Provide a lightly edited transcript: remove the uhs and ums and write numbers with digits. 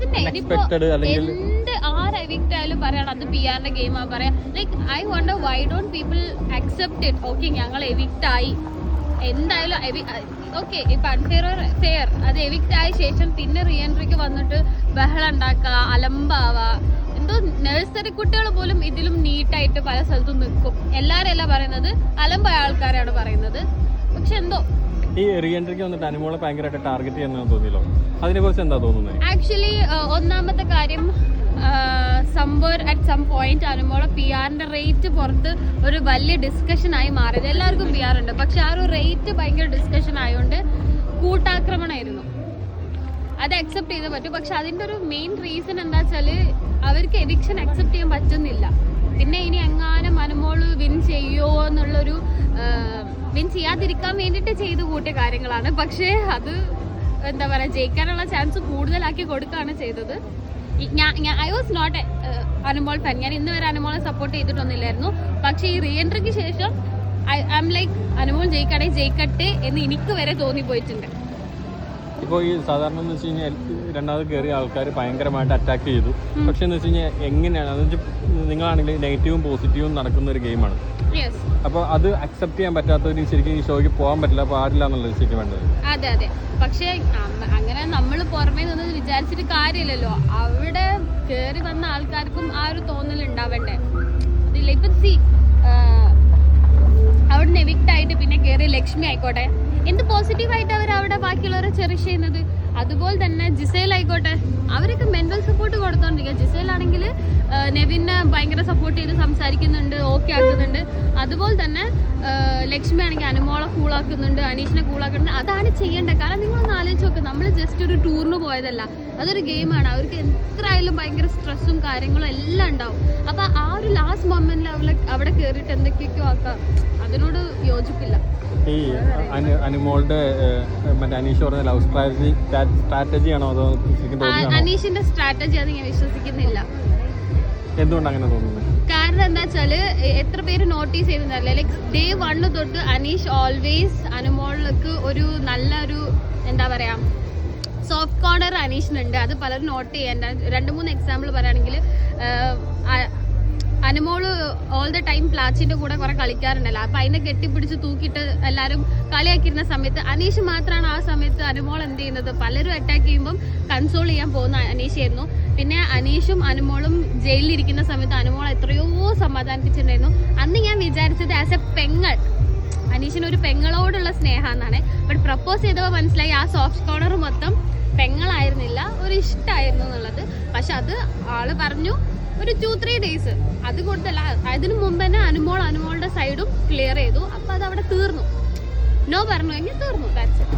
എന്ത് ആര് എവിക്റ്റ് ആയാലും പറയണം അത് PR-ന്റെ ഗെയിമാ പറയാം. Like I wonder why don't people accept it. Okay ഞങ്ങൾ എവിക്റ്റ് ആയി, എന്തായാലും ഓക്കെ ഇപ്പൊ അൺഫെയർ ഫെയർ, അത് എവിക്റ്റ് ആയ ശേഷം പിന്നെ റീ എൻട്രിക്ക് വന്നിട്ട് ബഹളം ഉണ്ടാക്കുക, അലമ്പാവുക. എന്തോ നഴ്സറി കുട്ടികൾ പോലും ഇതിലും നീറ്റായിട്ട് പല സ്ഥലത്തും നിൽക്കും. എല്ലാരും അല്ല പറയുന്നത്, അലമ്പായ ആൾക്കാരാണ് പറയുന്നത്. പക്ഷെ എന്തോ ഈ റീ എൻട്രിക്ക് വന്നിട്ട് അനുമോളെ ഭയങ്കരമായിട്ട് ടാർഗറ്റ് ചെയ്യുന്ന തോന്നിയല്ലോ, അതിനെ കുറിച്ച് എന്താ തോന്നുന്നത്? ആക്ച്വലി ഒന്നാമത്തെ കാര്യം, സംഭവം അറ്റ് സം പോയിന്റ് അനുമോളെ PR-ന്റെ റേറ്റ് പുറത്ത് ഒരു വലിയ ഡിസ്കഷൻ ആയി മാറിയത്. എല്ലാവർക്കും PR ഉണ്ട്, പക്ഷെ ആ ഒരു റേറ്റ് ഭയങ്കര ഡിസ്കഷൻ ആയതുകൊണ്ട് കൂട്ടാക്രമണമായിരുന്നു. അത് അക്സെപ്റ്റ് ചെയ്ത് പറ്റും. പക്ഷെ അതിന്റെ ഒരു മെയിൻ റീസൺ എന്താ വെച്ചാല് അവർക്ക് എവിക്ഷൻ അക്സെപ്റ്റ് ചെയ്യാൻ പറ്റുന്നില്ല. പിന്നെ ഇനി എങ്ങാനും അനുമോള് വിൻ ചെയ്യോ എന്നുള്ളൊരു വിൻ ചെയ്യാതിരിക്കാൻ വേണ്ടിയിട്ട് ചെയ്ത് കൂട്ടിയ കാര്യങ്ങളാണ്. പക്ഷേ അത് എന്താ പറയാ, ജയിക്കാനുള്ള ചാൻസ് കൂടുതലാക്കി കൊടുക്കുകയാണ് ചെയ്തത്. I was not Anumol fan. ഞാൻ ഇന്ന് വരെ അനുമോളെ സപ്പോർട്ട് ചെയ്തിട്ടൊന്നുമില്ലായിരുന്നു. പക്ഷെ ഈ റീ എൻട്രിക്ക് ശേഷം ഐ ആം ലൈക്ക് അനുമോൾ ജയിക്കുകയാണെങ്കിൽ ജയിക്കട്ടെ എന്ന് എനിക്ക് വരെ തോന്നിപ്പോയിട്ടുണ്ട്. ഇപ്പോൾ ഈ സാധാരണ എന്ന് വെച്ച് കഴിഞ്ഞാൽ രണ്ടാമത് കയറിയ ആൾക്കാർ ഭയങ്കരമായിട്ട് അറ്റാക്ക് ചെയ്തു. പക്ഷെ എന്ന് വെച്ച് കഴിഞ്ഞാൽ എങ്ങനെയാണ് അതെന്ന് വെച്ചാൽ നിങ്ങളാണെങ്കിൽ നെഗറ്റീവും പോസിറ്റീവും നടക്കുന്ന ഒരു ഗെയിമാണ്. അപ്പോൾ അത് അക്സെപ്റ്റ് ചെയ്യാൻ പറ്റാത്തവര് ശരിക്കും ഈ ഷോയ്ക്ക് പോകാൻ പാടില്ല എന്നുള്ളത് ശരിക്കും വേണ്ടത്. അതെ അതെ. പക്ഷെ അങ്ങനെ നമ്മൾ പുറമേ നിന്ന് വിചാരിച്ചിട്ട് കാര്യമില്ലല്ലോ. അവിടെ കയറി വന്ന ആൾക്കാർക്കും ആ ഒരു തോന്നൽ ഉണ്ടാവണ്ടേ. അതില്ല. ഇപ്പൊ അവിടെ എവിക്റ്റ് ആയിട്ട് പിന്നെ കയറി ലക്ഷ്മി ആയിക്കോട്ടെ, എന്ത് പോസിറ്റീവായിട്ട് അവർ അവിടെ ബാക്കിയുള്ളവരെ ചെറിഷ് ചെയ്യുന്നത്. അതുപോലെ തന്നെ ജിസേൽ ആയിക്കോട്ടെ, അവരൊക്കെ മെന്റൽ സപ്പോർട്ട് കൊടുത്തോണ്ടിരിക്കുക. ജിസേൽ ആണെങ്കിൽ നെവിനെ ഭയങ്കര സപ്പോർട്ട് ചെയ്ത് സംസാരിക്കുന്നുണ്ട്, ഓക്കെ ആക്കുന്നുണ്ട്. അതുപോലെ തന്നെ ലക്ഷ്മി ആണെങ്കിൽ അനുമോളെ കൂളാക്കുന്നുണ്ട്, അനീഷിനെ കൂളാക്കുന്നുണ്ട്. അതാണ് ചെയ്യേണ്ടത്. കാരണം നിങ്ങളൊന്ന് ആലോചിച്ച് നോക്ക്, നമ്മൾ ജസ്റ്റ് ഒരു ടൂറിന് പോയതല്ല, അതൊരു ഗെയിമാണ്. അവർക്ക് എത്ര ആയാലും ഭയങ്കര സ്ട്രെസ്സും കാര്യങ്ങളും എല്ലാം ഉണ്ടാവും. അപ്പൊ ആ ഒരു ലാസ്റ്റ് മൊമെന്റിൽ അവിടെ കയറിയിട്ട് എന്തൊക്കെയൊക്കെയോ ആക്കാം, അതിനോട് യോജിപ്പില്ല. ഈ അനുമോളുടെ മറ്റേ അനീഷ് പറഞ്ഞ ലവ് സ്ട്രാറ്റജി ആണോ അതോ അനീഷിന്റെ സ്ട്രാറ്റജി അത് ഞാൻ വിശ്വസിക്കുന്നില്ല. എന്തുകൊണ്ട് അങ്ങനെ തോന്നുന്നത്? കാരണം എന്താ വെച്ചാല് എത്ര പേര് നോട്ടീസ് ചെയ്തിട്ടുണ്ടല്ലേ, ലൈക്ക് ഡേ 1 തൊട്ട് അനീഷ് ഓൾവേസ് അനുമോളിലേക്ക് ഒരു നല്ലൊരു എന്താ പറയാ സോഫ്റ്റ് കോർണർ അനീഷിനുണ്ട്. അത് പലരും നോട്ട് ചെയ്യേണ്ട. 2-3 എക്സാമ്പിൾ പറയുകയാണെങ്കിൽ അനുമോള് ഓൾ ദ ടൈം പ്ലാച്ചിന്റെ കൂടെ കുറെ കളിക്കാറുണ്ടല്ലോ. അപ്പൊ അതിനെ കെട്ടിപ്പിടിച്ച് തൂക്കിയിട്ട് എല്ലാവരും കളിയാക്കിയിരുന്ന സമയത്ത് അനീഷ് മാത്രമാണ് ആ സമയത്ത് അനുമോൾ എന്ത് ചെയ്യുന്നത്, പലരും അറ്റാക്ക് ചെയ്യുമ്പോൾ കൺസോൾ ചെയ്യാൻ പോകുന്ന അനീഷായിരുന്നു. പിന്നെ അനീഷും അനുമോളും ജയിലിലിരിക്കുന്ന സമയത്ത് അനുമോൾ എത്രയോ സമാധാനിപ്പിച്ചിട്ടുണ്ടായിരുന്നു. അന്ന് ഞാൻ വിചാരിച്ചത് ആസ് എ പെങ്ങൾ, അനീഷിന് ഒരു പെങ്ങളോടുള്ള സ്നേഹമെന്നാണ്. ബട്ട് പ്രപ്പോസ് ചെയ്തപ്പോൾ മനസ്സിലായി ആ സോഫ്റ്റ് കോർണർ മൊത്തം പെങ്ങളായിരുന്നില്ല, ഒരു ഇഷ്ടമായിരുന്നു എന്നുള്ളത്. പക്ഷെ അത് ആള് പറഞ്ഞു ഒരു 2-3 ഡേയ്സ് അത് കൊടുത്തല്ല. അതിനു മുമ്പ് തന്നെ അനുമോളുടെ സൈഡും ക്ലിയർ ചെയ്തു. അപ്പൊ അത് അവിടെ തീർന്നു. നോ പറഞ്ഞു എങ്കിൽ തീർന്നു. That's it.